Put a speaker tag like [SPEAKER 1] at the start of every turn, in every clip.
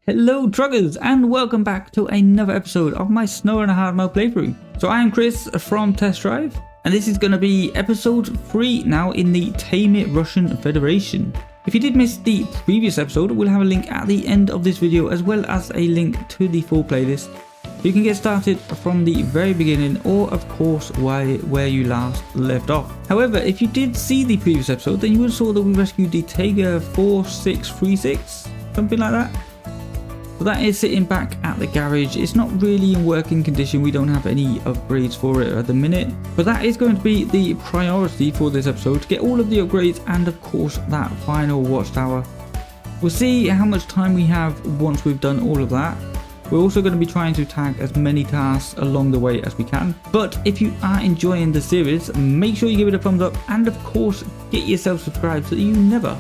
[SPEAKER 1] Hello truckers, and welcome back to another episode of my Snowrunner hard mode playthrough. So I am Chris from Test Drive, and this is going to be episode 3 now in the Tame It Russian Federation. If you did miss the previous episode, we'll have a link at the end of this video as well as a link to the full playlist. You can get started from the very beginning or of course where you last left off. However, if you did see the previous episode, then you would have saw that we rescued the Tiger 4636, something like that. So that is sitting back at the garage. It's not really in working condition. We don't have any upgrades for it at the minute, but that is going to be the priority for this episode, to get all of the upgrades and of course that final watchtower. We'll see how much time we have once we've done all of that. We're also going to be trying to tag as many tasks along the way as we can. But if you are enjoying the series, make sure you give it a thumbs up and of course get yourself subscribed so that you never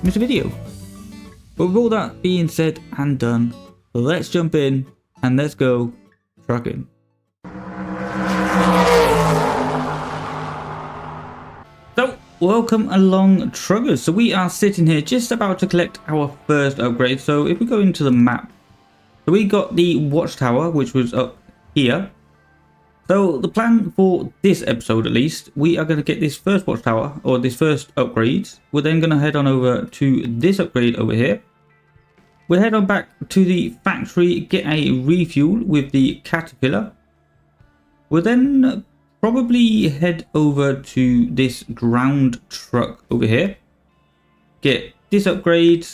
[SPEAKER 1] miss a video. But with all that being said and done, let's jump in and let's go trucking. So, welcome along truckers. So we are sitting here just about to collect our first upgrade. So if we go into the map, so we got the watchtower, which was up here. So the plan for this episode, at least, we are going to get this first watchtower, or this first upgrade. We're then going to head on over to this upgrade over here. We'll head on back to the factory, get a refuel with the Caterpillar. We'll then probably head over to this ground truck over here. Get this upgrade,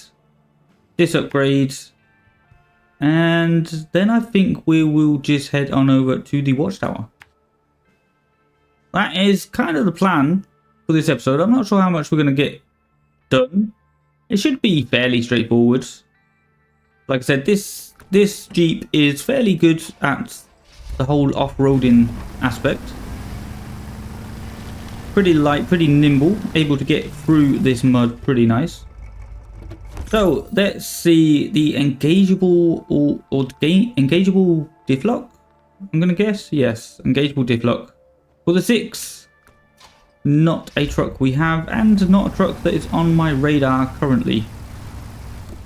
[SPEAKER 1] and then I think we will just head on over to the watchtower. That is kind of the plan for this episode. I'm not sure how much we're going to get done. It should be fairly straightforward. Like I said, this Jeep is fairly good at the whole off-roading aspect. Pretty light, pretty nimble, able to get through this mud pretty nice. So let's see the engageable engageable diff lock. I'm gonna guess, yes, engageable diff lock for the 6. Not a truck we have, and not a truck that is on my radar currently.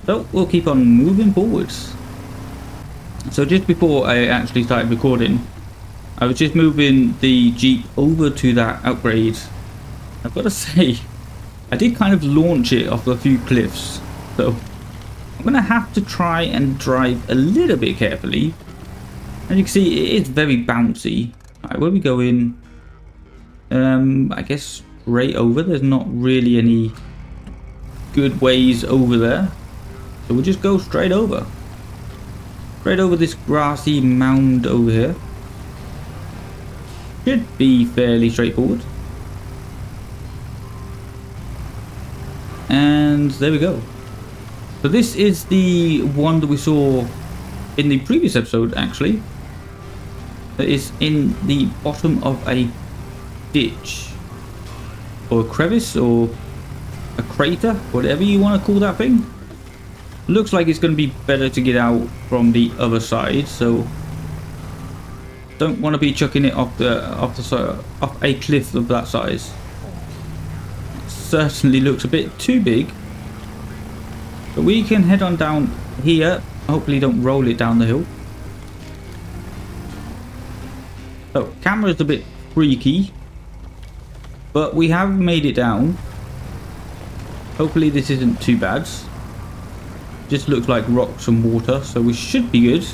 [SPEAKER 1] So we'll keep on moving forwards. So just before I actually started recording, I was just moving the Jeep over to that upgrade. I've got to say, I did kind of launch it off a few cliffs. So I'm going to have to try and drive a little bit carefully. As you can see, it is very bouncy. Alright, where are we going? I guess straight over. There's not really any good ways over there. So we'll just go straight over. Straight over this grassy mound over here. Should be fairly straightforward. And there we go. So this is the one that we saw in the previous episode, actually. That is in the bottom of a ditch. Or a crevice, or a crater, whatever you want to call that thing. Looks like it's going to be better to get out from the other side, so don't want to be chucking it off a cliff of that size. Certainly looks a bit too big. But we can head on down here. Hopefully don't roll it down the hill. So camera's a bit freaky, but we have made it down. Hopefully this isn't too bad. Just looks like rocks and water, so we should be good.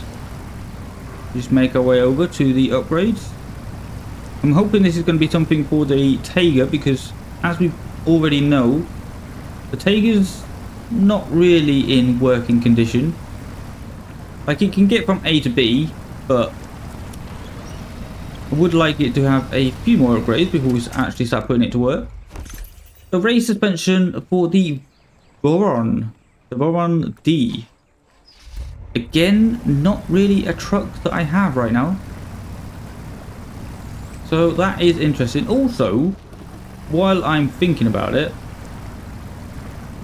[SPEAKER 1] Just make our way over to the upgrades. I'm hoping this is going to be something for the Tiger, because as we already know, the Tiger's not really in working condition. Like, it can get from A to B, but I would like it to have a few more upgrades before we actually start putting it to work. The race suspension for the Voron. The Voron D. Again, not really a truck that I have right now. So that is interesting. Also, while I'm thinking about it,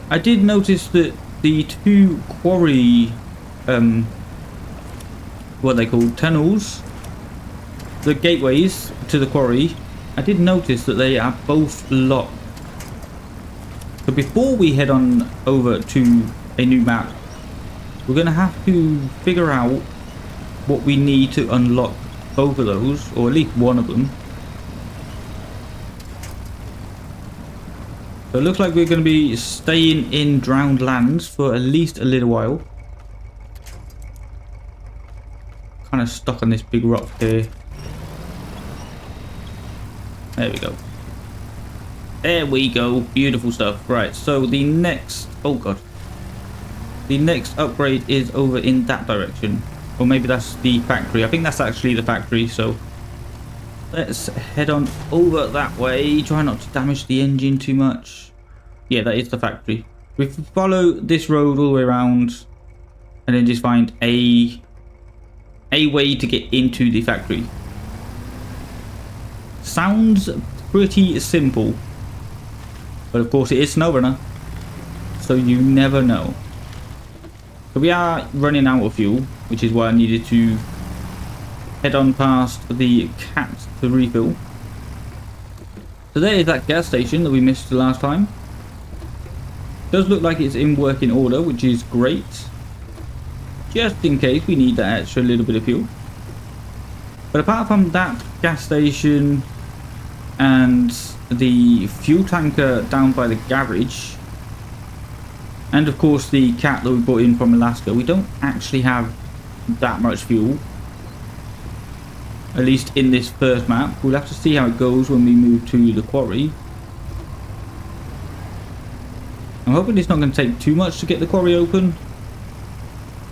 [SPEAKER 1] I did notice that the 2 quarry, what they call tunnels, the gateways to the quarry, I did notice that they are both locked. So before we head on over to a new map, we're going to have to figure out what we need to unlock both of those, or at least one of them. So it looks like we're going to be staying in drowned lands for at least a little while. Kind of stuck on this big rock here. There we go. There we go. Beautiful stuff. Right, so the next... oh god. The next upgrade is over in that direction. Or maybe that's the factory. I think that's actually the factory, so... let's head on over that way. Try not to damage the engine too much. Yeah, that is the factory. We follow this road all the way around. And then just find a way to get into the factory. Sounds pretty simple. But of course it is Snowrunner. So you never know. So we are running out of fuel, which is why I needed to head on past the cat to refill. So there is that gas station that we missed the last time. Does look like it's in working order, which is great. Just in case we need that extra little bit of fuel. But apart from that gas station and the fuel tanker down by the garage, and of course the cat that we brought in from Alaska, we don't actually have that much fuel. At least in this first map. We'll have to see how it goes when we move to the quarry. I'm hoping it's not going to take too much to get the quarry open.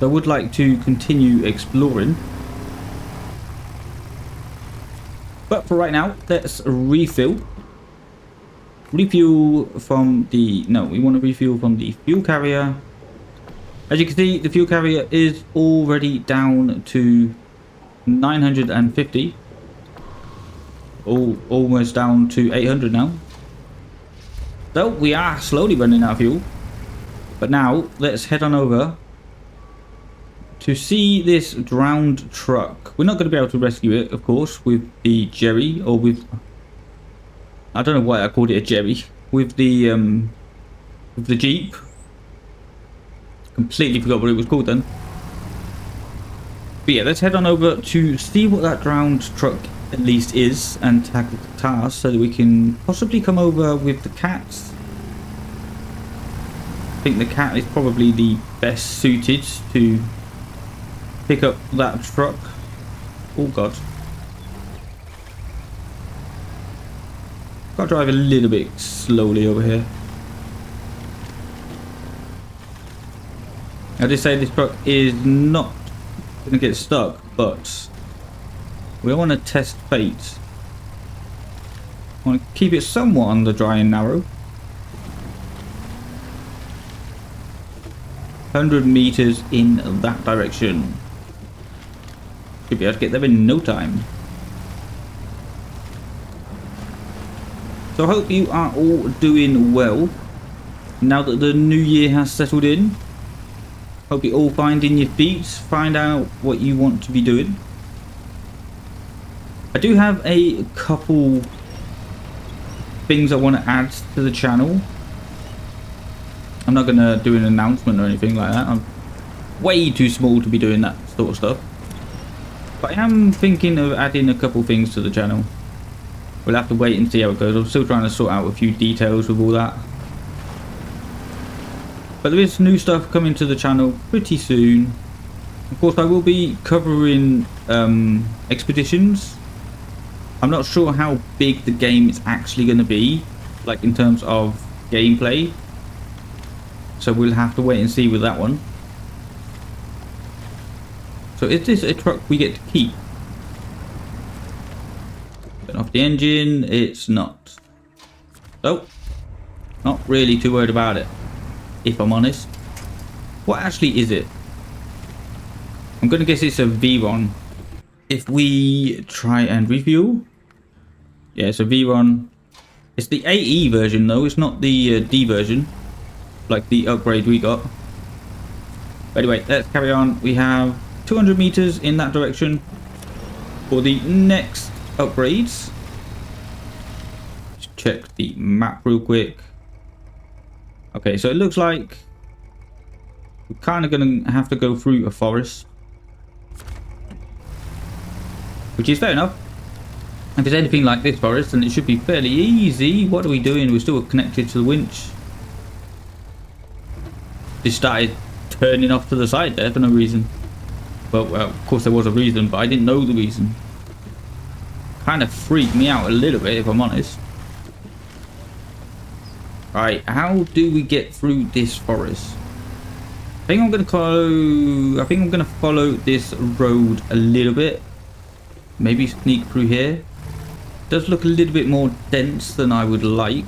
[SPEAKER 1] So I would like to continue exploring. But for right now, let's refill. Refuel from the... no, we want to refuel from the fuel carrier. As you can see, the fuel carrier is already down to 950. Almost down to 800 now. So we are slowly running out of fuel. But now, let's head on over to see this drowned truck. We're not going to be able to rescue it, of course, with the Jerry, or with... I don't know why I called it a Jerry. With the Jeep. Completely forgot what it was called then. But yeah, let's head on over to see what that drowned truck at least is, and tackle the task so that we can possibly come over with the cats. I think the cat is probably the best suited to pick up that truck. Oh god. Gotta drive a little bit slowly over here. I did say this truck is not gonna get stuck, but we want to test fate. I want to keep it somewhat on the dry and narrow. 100 meters in that direction. Should be able to get there in no time. So I hope you are all doing well now that the new year has settled in. Hope you're all finding your feet, find out what you want to be doing. I do have a couple things I want to add to the channel. I'm not going to do an announcement or anything like that. I'm way too small to be doing that sort of stuff. But I am thinking of adding a couple things to the channel. We'll have to wait and see how it goes. I'm still trying to sort out a few details with all that. But there is new stuff coming to the channel pretty soon. Of course, I will be covering expeditions. I'm not sure how big the game is actually going to be, like in terms of gameplay. So we'll have to wait and see with that one. So is this a truck we get to keep? Turn off the engine. It's not. So, not really too worried about it, if I'm honest. What actually is it? I'm going to guess it's a Veyron. If we try and refuel. Yeah, it's a Veyron. It's the AE version though. It's not the D version. Like the upgrade we got. But anyway, let's carry on. We have 200 meters in that direction for the next upgrades. Let's check the map real quick. Okay, so it looks like we're kind of going to have to go through a forest. Which is fair enough. If it's anything like this forest, then it should be fairly easy. What are we doing? We're still connected to the winch. Just started turning off to the side there for no reason. Well, of course there was a reason, but I didn't know the reason. Kind of freaked me out a little bit, if I'm honest. Right, how do we get through this forest? I think I'm gonna follow this road a little bit. Maybe sneak through here. Does look a little bit more dense than I would like.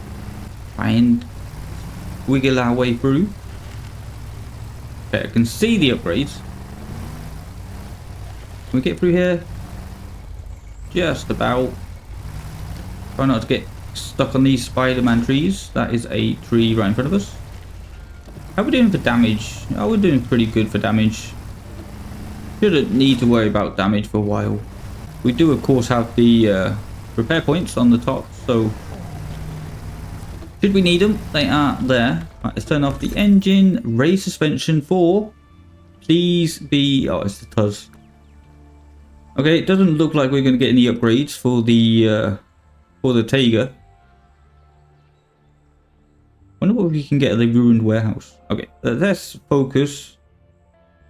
[SPEAKER 1] And wiggle our way through. Okay, I can see the upgrades. Can we get through here? Just about. Try not to get stuck on these Spider-Man trees. That is a tree right in front of us. How are we doing for damage? Oh, we're doing pretty good for damage. Shouldn't need to worry about damage for a while. We do, of course, have the repair points on the top, so should we need them, they are there. Right, let's turn off the engine. Raise suspension for. Please be. Oh, it's the Tuz. Okay, it doesn't look like we're going to get any upgrades for the Taiga. Wonder what we can get at the ruined warehouse. Okay, let's focus.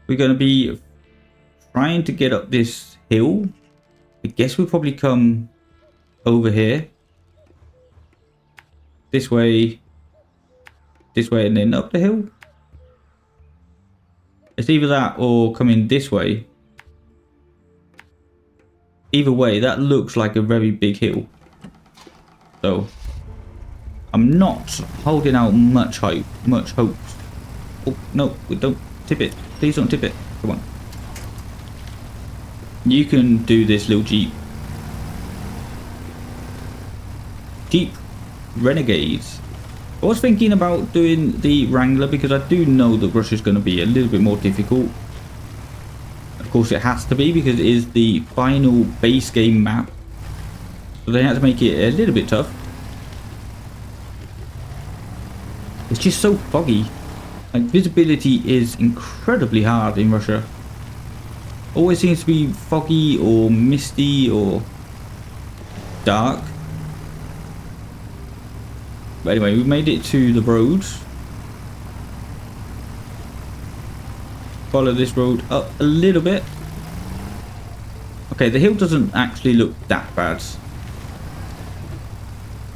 [SPEAKER 1] We're going to be trying to get up this hill. I guess we'll probably come over here. This way, and then up the hill. It's either that or coming this way. Either way, that looks like a very big hill. So I'm not holding out much hope. Oh no, we don't tip it. Please don't tip it. Come on. You can do this, little Jeep. Jeep Renegades. I was thinking about doing the Wrangler because I do know that Russia's going to be a little bit more difficult. Of course it has to be because it is the final base game map. So they had to make it a little bit tough. It's just so foggy. Like, visibility is incredibly hard in Russia. Always seems to be foggy or misty or dark. But anyway, we've made it to the roads. Follow this road up a little bit. Okay, the hill doesn't actually look that bad.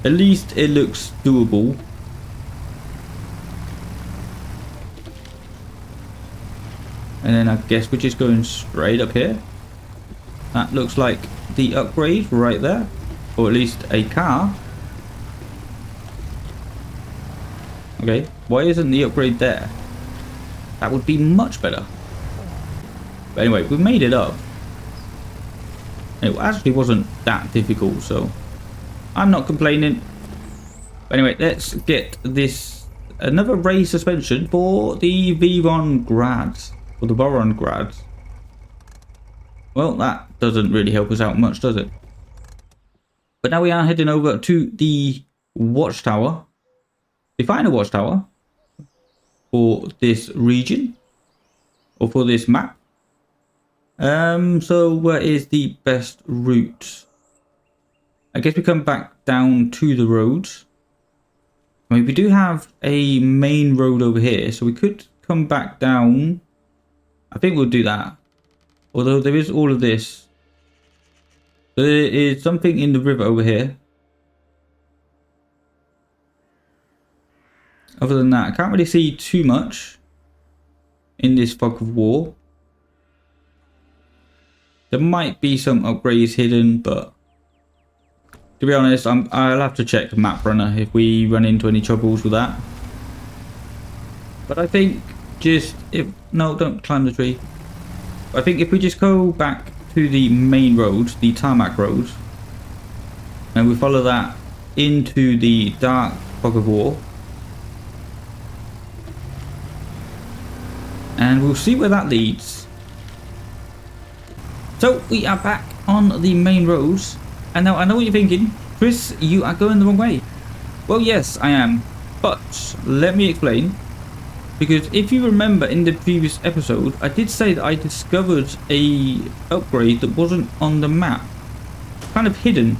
[SPEAKER 1] At least it looks doable. And then I guess we're just going straight up here. That looks like the upgrade right there. Or at least a car. Okay, why isn't the upgrade there? That would be much better. But anyway, we've made it up. It actually wasn't that difficult, so I'm not complaining. But anyway, let's get this another raised suspension for the Voron Grads. Or the Voron Grads. Well, that doesn't really help us out much, does it? But now we are heading over to the Watchtower. The final Watchtower for this region or for this map. So where is the best route? I guess we come back down to the roads. I mean, we do have a main road over here, so we could come back down. I think we'll do that. Although there is all of this. There is something in the river over here. Other than that, I can't really see too much in this fog of war. There might be some upgrades hidden, but to be honest, I'll have to check MudRunner if we run into any troubles with that. But I think no, don't climb the tree. I think if we just go back to the main road, the tarmac road, and we follow that into the dark fog of war. And we'll see where that leads. So we are back on the main roads. And now I know what you're thinking. Chris, you are going the wrong way. Well, yes, I am. But let me explain. Because if you remember in the previous episode, I did say that I discovered a upgrade that wasn't on the map. Kind of hidden.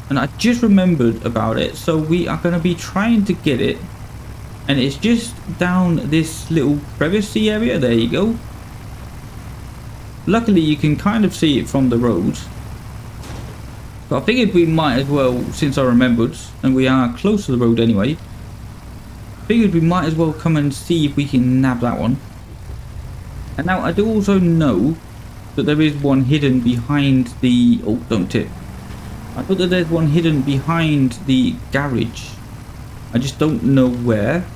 [SPEAKER 1] And I just remembered about it, so we are going to be trying to get it. And it's just down this little crevice-y area. There you go. Luckily you can kind of see it from the road. But I figured we might as well, since I remembered, and we are close to the road anyway, figured we might as well come and see if we can nab that one. And now I do also know that there is one hidden behind the... Oh, don't tip. I thought that there's one hidden behind the garage. I just don't know where.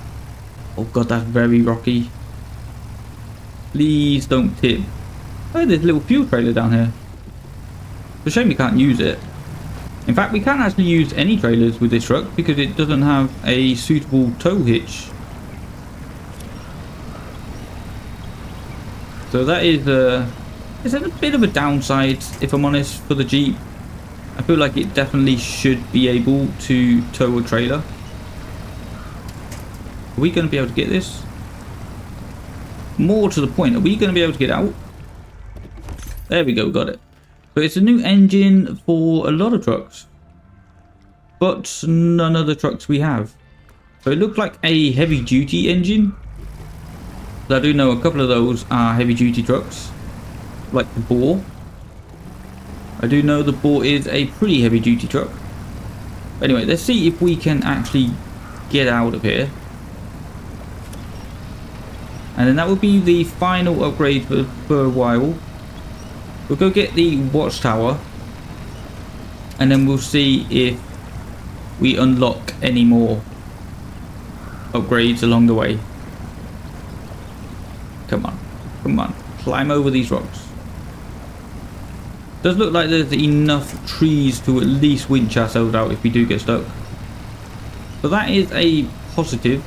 [SPEAKER 1] Oh god, that's very rocky. Please don't tip. Oh, there's a little fuel trailer down here. It's a shame we can't use it. In fact, we can't actually use any trailers with this truck because it doesn't have a suitable tow hitch. So that is it's a bit of a downside, if I'm honest, for the Jeep. I feel like it definitely should be able to tow a trailer. Are we going to be able to get this? More to the point, are we going to be able to get out? There we go, got it. So it's a new engine for a lot of trucks, but none of the trucks we have. So it looks like a heavy duty engine. I do know a couple of those are heavy duty trucks, like the Boar. I do know the Boar is a pretty heavy duty truck. Anyway, let's see if we can actually get out of here. And then that will be the final upgrade for a while. We'll go get the Watchtower, and then we'll see if we unlock any more upgrades along the way. Come on, come on, climb over these rocks. Does look like there's enough trees to at least winch ourselves out if we do get stuck. So that is a positive.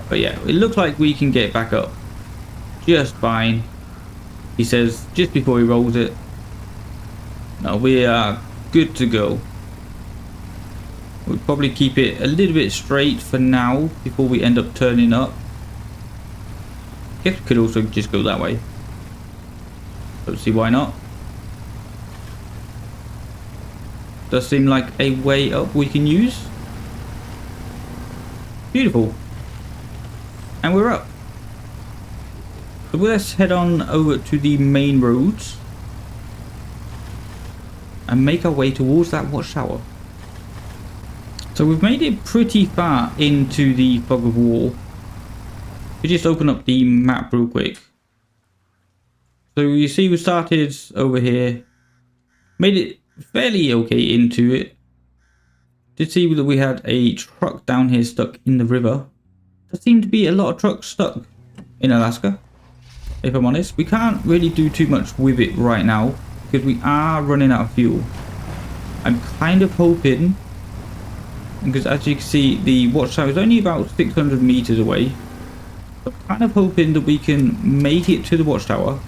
[SPEAKER 1] But yeah, it looks like we can get back up just fine, he says just before he rolls it. Now we are good to go. We'll probably keep it a little bit straight for now before we end up turning up. Guess we could also just go that way. Don't see why not. Does seem like a way up we can use. Beautiful. And we're up. So let's head on over to the main roads and make our way towards that Watchtower. So we've made it pretty far into the fog of war. We just open up the map real quick. So you see we started over here, made it fairly okay into it. Did see that we had a truck down here stuck in the river. There seemed to be a lot of trucks stuck in Alaska, if I'm honest. We can't really do too much with it right now because we are running out of fuel. I'm kind of hoping, because as you can see the Watchtower is only about 600 meters away. I'm kind of hoping that we can make it to the Watchtower.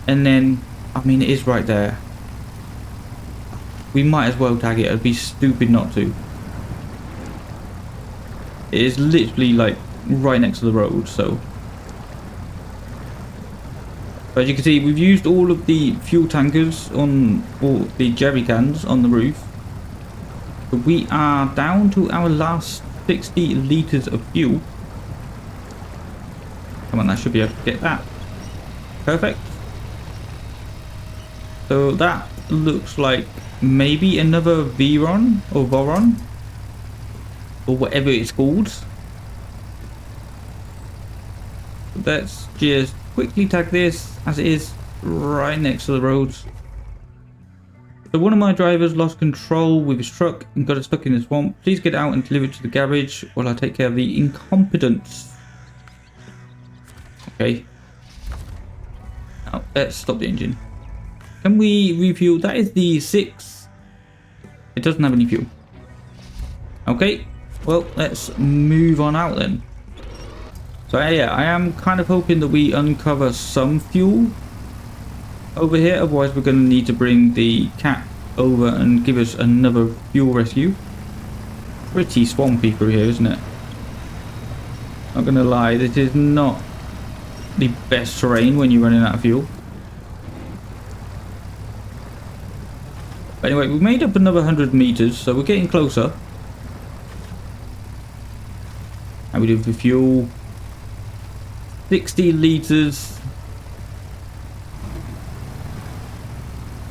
[SPEAKER 1] And then, I mean, it is right there. We might as well tag it. It'd be stupid not to. It is literally like right next to the road, so. But as you can see, we've used all of the fuel tankers on, or the jerry cans on the roof. But we are down to our last 60 litres of fuel. Come on, I should be able to get that. Perfect. So that looks like maybe another Veyron or Voron or whatever it's called. Let's just quickly tag this as it is right next to the roads. So one of my drivers lost control with his truck and got it stuck in the swamp. Please get out and deliver it to the garage while I take care of the incompetence. Okay. Now let's stop the engine. Can we refuel? That is the 6. It doesn't have any fuel. Okay. Well, let's move on out then. So yeah, I am kind of hoping that we uncover some fuel over here. Otherwise, we're going to need to bring the cat over and give us another fuel rescue. Pretty swampy through here, isn't it? Not gonna lie, this is not the best terrain when you're running out of fuel. But anyway, we made up another 100 meters, so we're getting closer. How we do for fuel? 60 liters.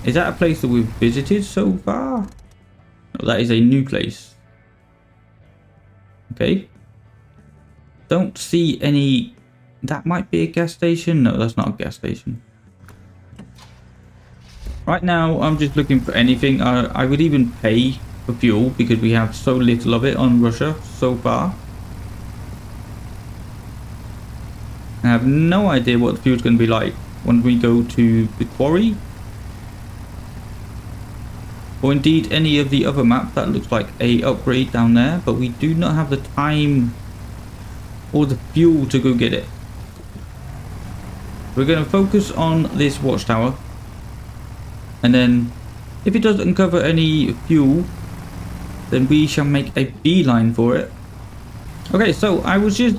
[SPEAKER 1] Is that a place that we've visited so far? No, that is a new place. Okay. Don't see any. That might be a gas station. No, that's not a gas station. Right now, I'm just looking for anything. I would even pay for fuel because we have so little of it on Russia so far. I have no idea what the fuel's going to be like when we go to the quarry. Or indeed any of the other maps. That looks like a upgrade down there, but we do not have the time or the fuel to go get it. We're going to focus on this watchtower, and then if it doesn't cover any fuel, then we shall make a beeline for it. Okay, so I was just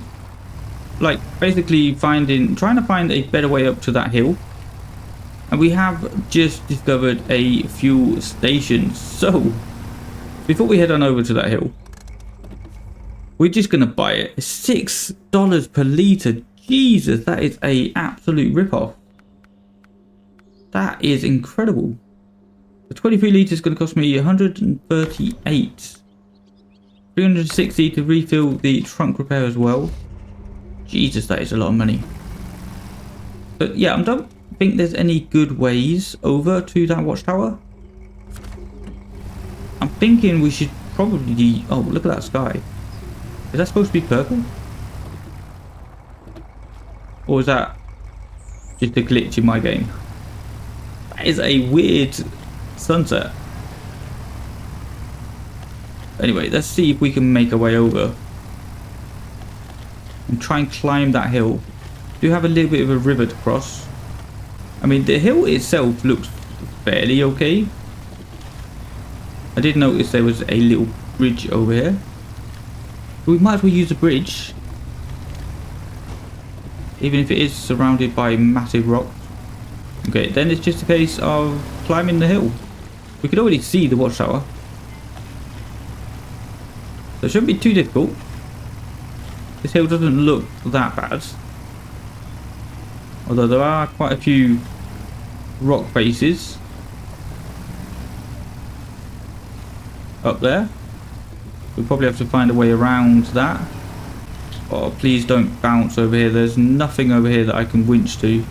[SPEAKER 1] like basically trying to find a better way up to that hill. And we have just discovered a fuel station. So, before we head on over to that hill, we're just going to buy it. $6 per litre. Jesus, that is a absolute rip-off. That is incredible. The 23 litres is going to cost me 138. 360 to refill the trunk repair as well. Jesus, that is a lot of money. But yeah, I don't think there's any good ways over to that watchtower. I'm thinking we should probably... Oh, look at that sky. Is that supposed to be purple? Or is that just a glitch in my game? That is a weird sunset. Anyway, let's see if we can make our way over and try and climb that hill. We do have a little bit of a river to cross. I mean, the hill itself looks fairly okay. I did notice there was a little bridge over here. We might as well use the bridge, even if it is surrounded by massive rocks. Okay, then it's just a case of climbing the hill. We can already see the watchtower, so it shouldn't be too difficult. This hill doesn't look that bad, although there are quite a few rock faces up there. We'll probably have to find a way around that. Oh, please don't bounce over here. There's nothing over here that I can winch to.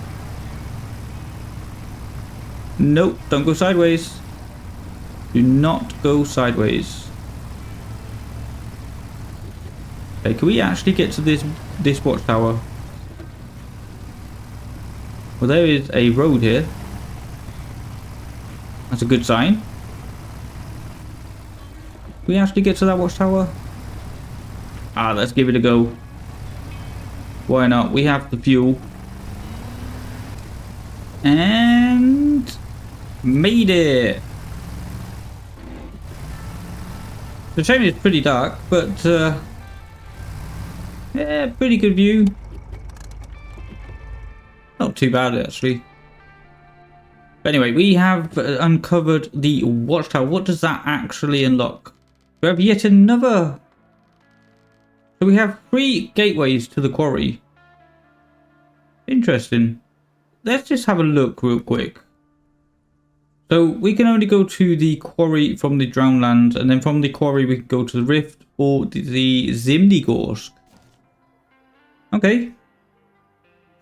[SPEAKER 1] Nope, don't go sideways. Do not go sideways. Okay, can we actually get to this watchtower? Well, there is a road here. That's a good sign. Can we actually get to that watchtower? Ah, let's give it a go. Why not? We have the fuel. And made it. The shame it's pretty dark, but yeah, pretty good view. Not too bad actually. But anyway, we have uncovered the watchtower. What does that actually unlock? We have yet another. So we have 3 gateways to the quarry. Interesting. Let's just have a look real quick. So we can only go to the quarry from the Drownlands, and then from the quarry we can go to the Rift or the Zimnigorsk. Okay.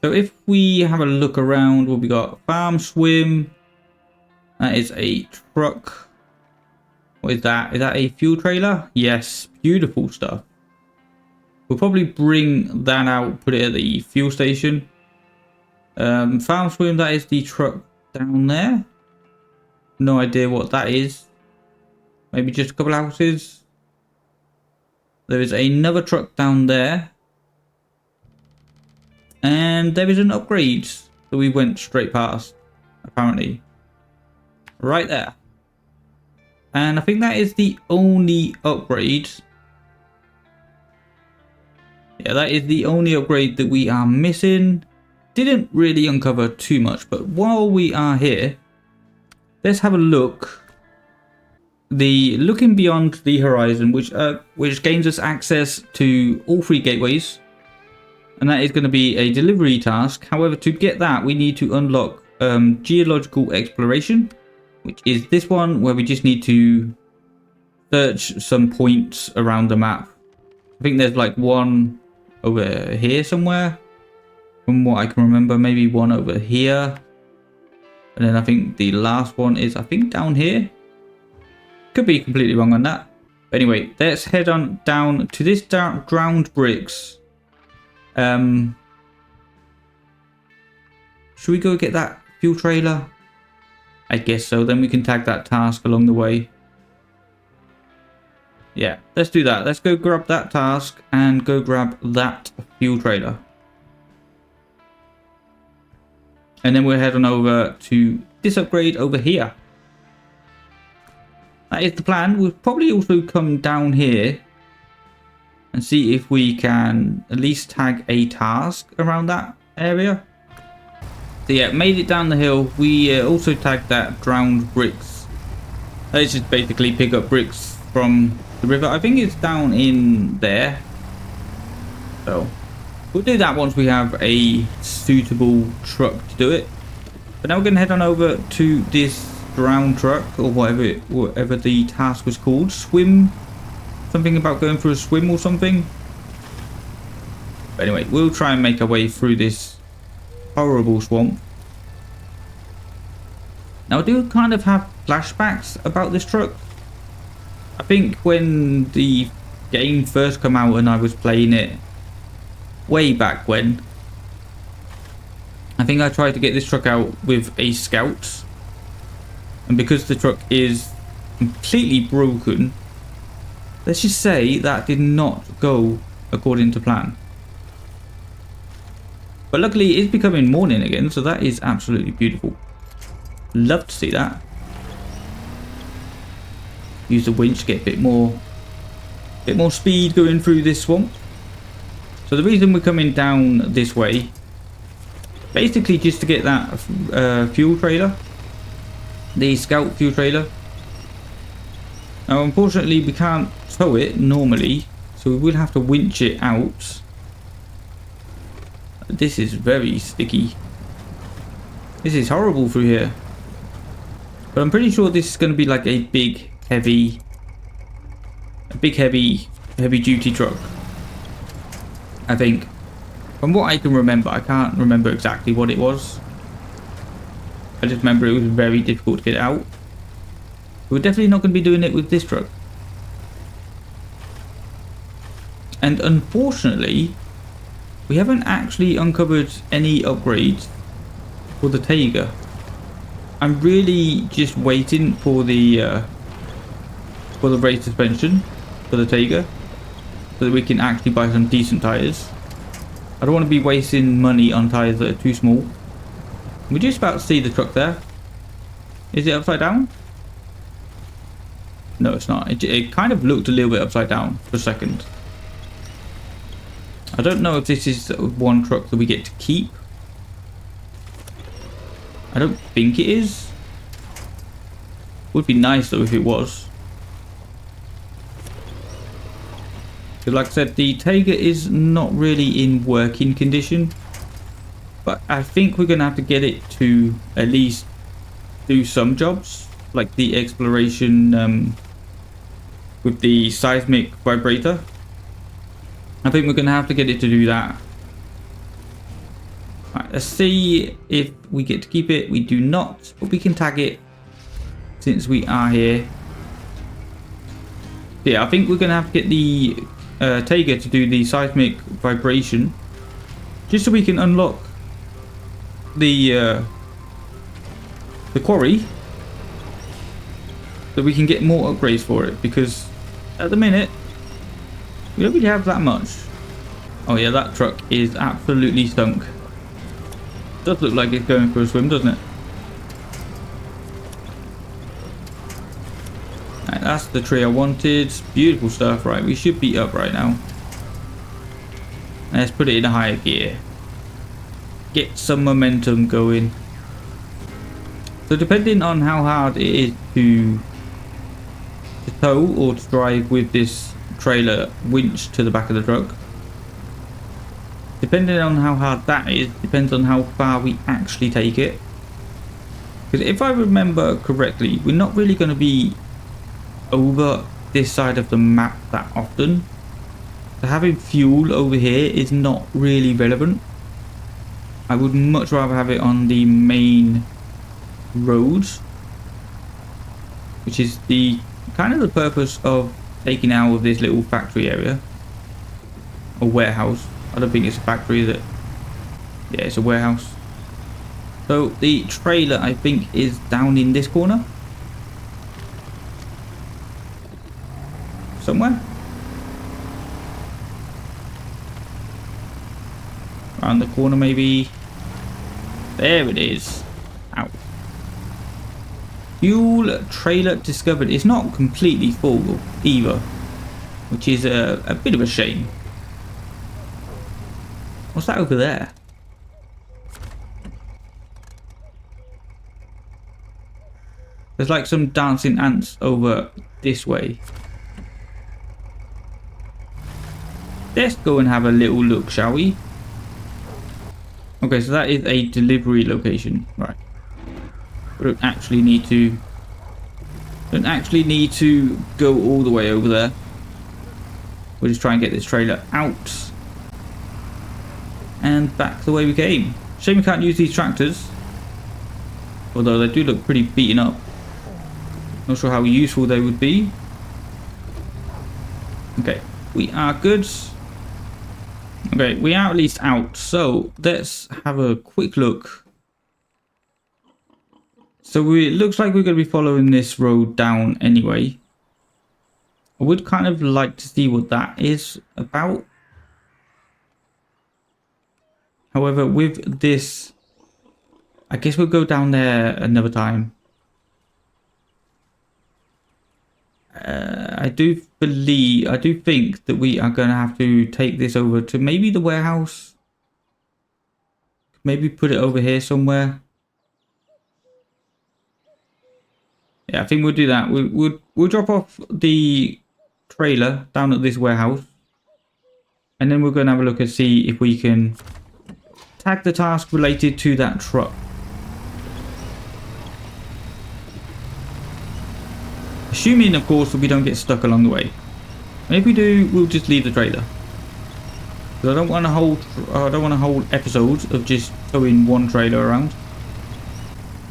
[SPEAKER 1] So if we have a look around, what we got? Farm swim. That is a truck. What is that? Is that a fuel trailer? Yes. Beautiful stuff. We'll probably bring that out, put it at the fuel station. Farm swim, that is the truck down there. No idea what that is. Maybe just a couple houses. There is another truck down there. And there is an upgrade that we went straight past, apparently. Right there. And I think that is the only upgrade. Yeah, that is the only upgrade that we are missing. Didn't really uncover too much, but while we are here, let's have a look. Looking beyond the horizon, which gains us access to all 3 gateways, and that is going to be a delivery task. However, to get that, we need to unlock geological exploration, which is this one where we just need to search some points around the map. I think there's like one over here somewhere, from what I can remember. Maybe one over here, and then I think the last one is down here. Could be completely wrong on that. But anyway, let's head on down to this drowned bricks. Should we go get that fuel trailer? I guess so. Then we can tag that task along the way. Yeah, let's do that. Let's go grab that task and go grab that fuel trailer. And then we'll head on over to this upgrade over here. That is the plan. We'll probably also come down here and see if we can at least tag a task around that area. So yeah, made it down the hill. We also tagged that drowned bricks. Let's just basically pick up bricks from the river. I think it's down in there. So we'll do that once we have a suitable truck to do it. But now we're going to head on over to this drowned truck, or whatever the task was called. Swim. Something about going for a swim or something. But anyway, we'll try and make our way through this horrible swamp. Now I do kind of have flashbacks about this truck. I think when the game first came out and I was playing it way back when, I think I tried to get this truck out with a scout, and because the truck is completely broken, let's just say that did not go according to plan. But luckily it's becoming morning again, so that is absolutely beautiful. Love to see that. Use the winch to get a bit more speed going through this swamp. So the reason we're coming down this way, basically just to get that fuel trailer, the scout fuel trailer. Now unfortunately we can't tow it normally, so we will have to winch it out. This is very sticky. This is horrible through here. But I'm pretty sure this is going to be like a big heavy duty truck. I think. From what I can remember, I can't remember exactly what it was. I just remember it was very difficult to get out. We're definitely not going to be doing it with this truck. And unfortunately, we haven't actually uncovered any upgrades for the Tiger. I'm really just waiting for the race suspension for the Tiger, so that we can actually buy some decent tires. I don't want to be wasting money on tires that are too small. We're just about to see the truck there. Is it upside down? No, it's not. It kind of looked a little bit upside down for a second. I don't know if this is one truck that we get to keep. I don't think it is. Would be nice though if it was. Because like I said, the Tiger is not really in working condition. But I think we're going to have to get it to at least do some jobs. Like the exploration with the seismic vibrator. I think we're going to have to get it to do that. Right, let's see if we get to keep it. We do not, but we can tag it since we are here. Yeah, I think we're going to have to get the Tiger to do the seismic vibration, just so we can unlock the quarry, so we can get more upgrades for it, because at the minute we don't really have that much. Oh yeah, that truck is absolutely stunk. Does look like it's going for a swim, doesn't it? that's the tree I wanted. Beautiful stuff. Right, we should be up right now. Let's put it in a higher gear. Get some momentum going. So depending on how hard it is to tow or to drive with this trailer winch to the back of the truck, depending on how hard that is, depends on how far we actually take it. Because if I remember correctly, we're not really going to be over this side of the map that often. So having fuel over here is not really relevant. I would much rather have it on the main road, which is the kind of the purpose of taking out of this little factory area or warehouse. I don't think it's a factory, is it? Yeah, it's a warehouse. So the trailer, I think, is down in this corner somewhere. Around the corner, maybe. There it is. Ow. Fuel trailer discovered. It's not completely full either, which is a bit of a shame. What's that over there? There's like some dancing ants over this way. Let's go and have a little look, shall we? Okay, so that is a delivery location, right? We don't actually need to go all the way over there. We'll just try and get this trailer out and back the way we came. Shame we can't use these tractors, although they do look pretty beaten up. Not sure how useful they would be. Okay, we are good. Okay, we are at least out. So let's have a quick look. So it looks like we're going to be following this road down anyway. I would kind of like to see what that is about. However, with this, I guess we'll go down there another time. I do think that we are going to have to take this over to maybe the warehouse. Maybe put it over here somewhere. Yeah, I think we'll do that. We'll drop off the trailer down at this warehouse, and then we're going to have a look and see if we can tag the task related to that truck. Assuming, of course, that we don't get stuck along the way. And if we do, we'll just leave the trailer. Because I don't want to hold episodes of just towing one trailer around.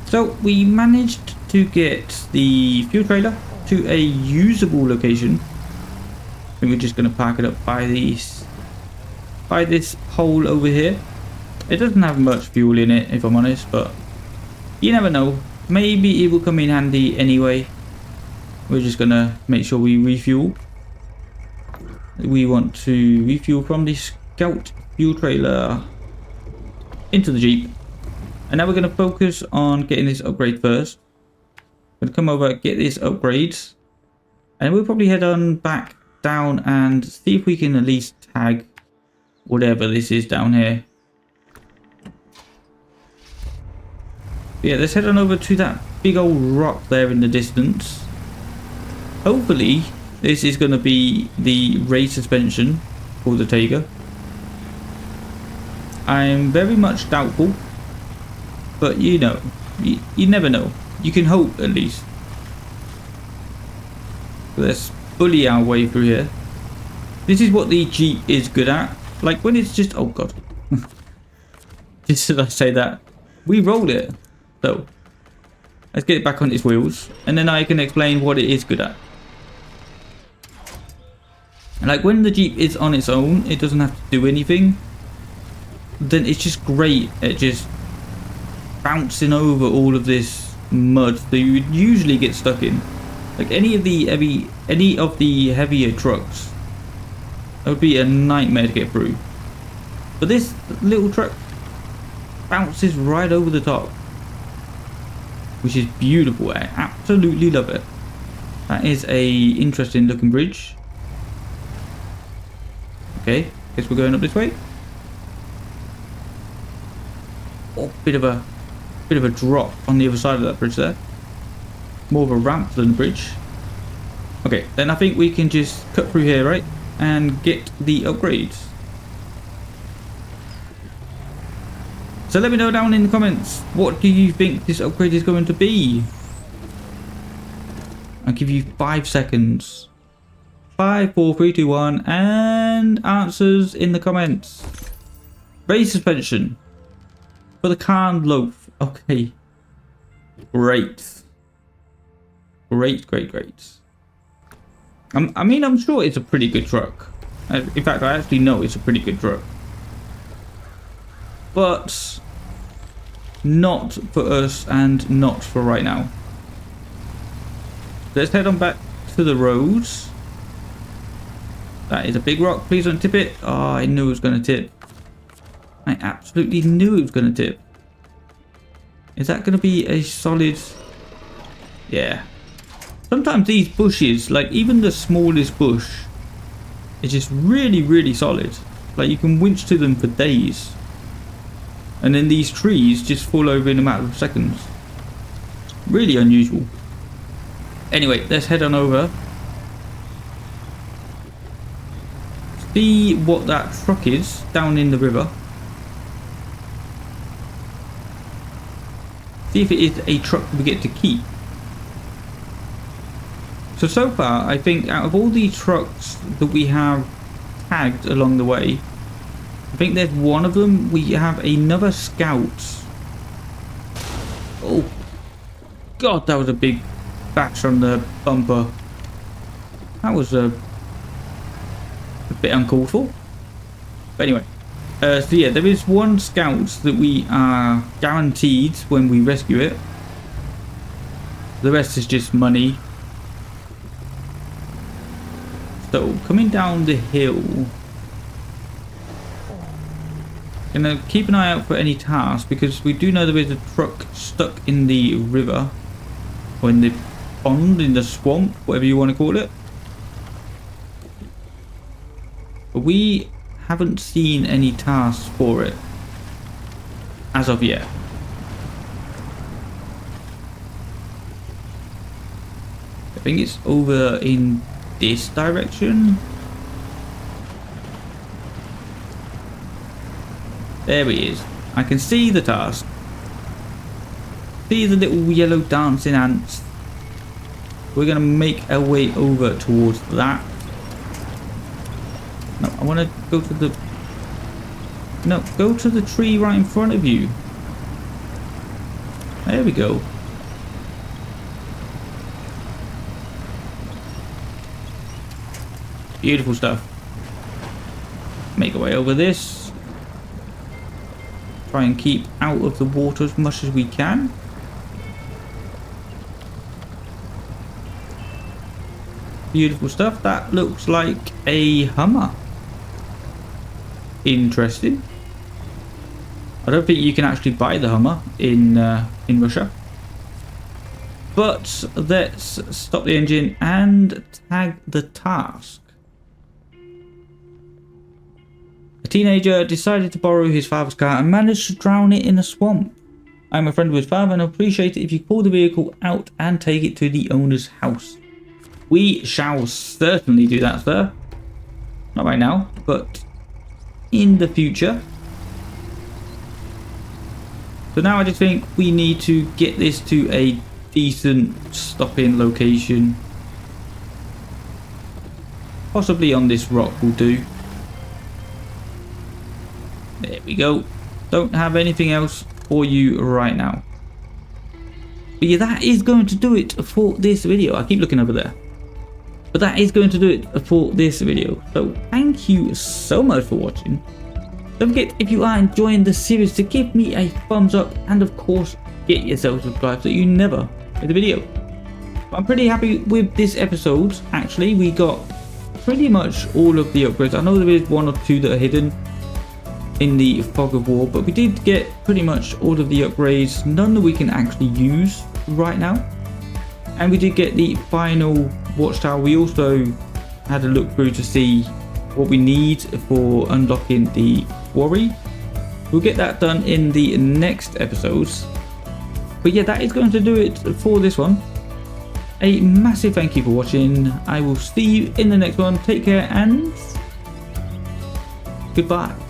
[SPEAKER 1] So we managed to get the fuel trailer to a usable location. And we're just going to park it up by this pole over here. It doesn't have much fuel in it, if I'm honest, but you never know. Maybe it will come in handy anyway. We're just gonna make sure we refuel. We want to refuel from the Scout fuel trailer into the Jeep. And now we're gonna focus on getting this upgrade first. We're gonna come over, get this upgrade, and we'll probably head on back down and see if we can at least tag whatever this is down here. Yeah, let's head on over to that big old rock there in the distance. Hopefully, this is going to be the race suspension for the Tiger. I'm very much doubtful, but you know, you never know. You can hope at least. Let's bully our way through here. This is what the Jeep is good at. Like when it's just, oh god. Just as I say that, we roll it. So, let's get it back on its wheels, and then I can explain what it is good at. Like when the Jeep is on its own, it doesn't have to do anything. Then it's just great at just bouncing over all of this mud that you would usually get stuck in. Like any of the heavier trucks, that would be a nightmare to get through. But this little truck bounces right over the top, which is beautiful. I absolutely love it. That is a interesting looking bridge. Okay, guess we're going up this way. Oh, bit of a drop on the other side of that bridge there. More of a ramp than a bridge. Okay, then I think we can just cut through here, right? And get the upgrades. So let me know down in the comments, what do you think this upgrade is going to be? I'll give you 5 seconds. 5, 4, 3, 2, 1, and answers in the comments. Race suspension for the Carn Loaf. Okay. Great. Great. I mean, I'm sure it's a pretty good truck. In fact, I actually know it's a pretty good truck. But not for us and not for right now. Let's head on back to the roads. That is a big rock. Please don't tip it. Oh, I knew it was going to tip. I absolutely knew it was going to tip. Is that going to be a solid... Yeah. Sometimes these bushes, like even the smallest bush, is just really solid. Like you can winch to them for days. And then these trees just fall over in a matter of seconds. Really unusual. Anyway, let's head on over. See what that truck is down in the river. See if it is a truck we get to keep. So far, I think out of all the trucks that we have tagged along the way, I think there's one of them. We have another scout. Oh, God, that was a big bash on the bumper. That was a bit uncalled for. But anyway, so yeah, there is one scout that we are guaranteed when we rescue it. The rest is just money. So coming down the hill, gonna keep an eye out for any tasks because we do know there is a truck stuck in the river or in the pond, in the swamp, whatever you want to call it. But we haven't seen any tasks for it as of yet. I think it's over in this direction. There he is. I can see the task. See the little yellow dancing ants. We're gonna make our way over towards that. No, I want to go to the... No, go to the tree right in front of you. There we go. Beautiful stuff. Make our way over this. Try and keep out of the water as much as we can. Beautiful stuff. That looks like a Hummer. Interesting. I don't think you can actually buy the Hummer in Russia. But let's stop the engine and tag the task. A teenager decided to borrow his father's car and managed to drown it in a swamp. I'm a friend with his father and appreciate it if you pull the vehicle out and take it to the owner's house. We shall certainly do that, sir. Not right now, but in the future. So now I just think we need to get this to a decent stop-in location. Possibly on this rock will do. There we go. Don't have anything else for you right now. But yeah, that is going to do it for this video. I keep looking over there. But that is going to do it for this video. So thank you so much for watching. Don't forget, if you are enjoying the series, to give me a thumbs up and of course get yourself subscribed so you never miss a video. I'm pretty happy with this episode. Actually, we got pretty much all of the upgrades. I know there is one or two that are hidden in the fog of war, but we did get pretty much all of the upgrades. None that we can actually use right now. And we did get the final watchtower. We also had a look through to see what we need for unlocking the quarry. We'll get that done in the next episodes. But yeah, that is going to do it for this one. A massive thank you for watching. I will see you in the next one. Take care and goodbye.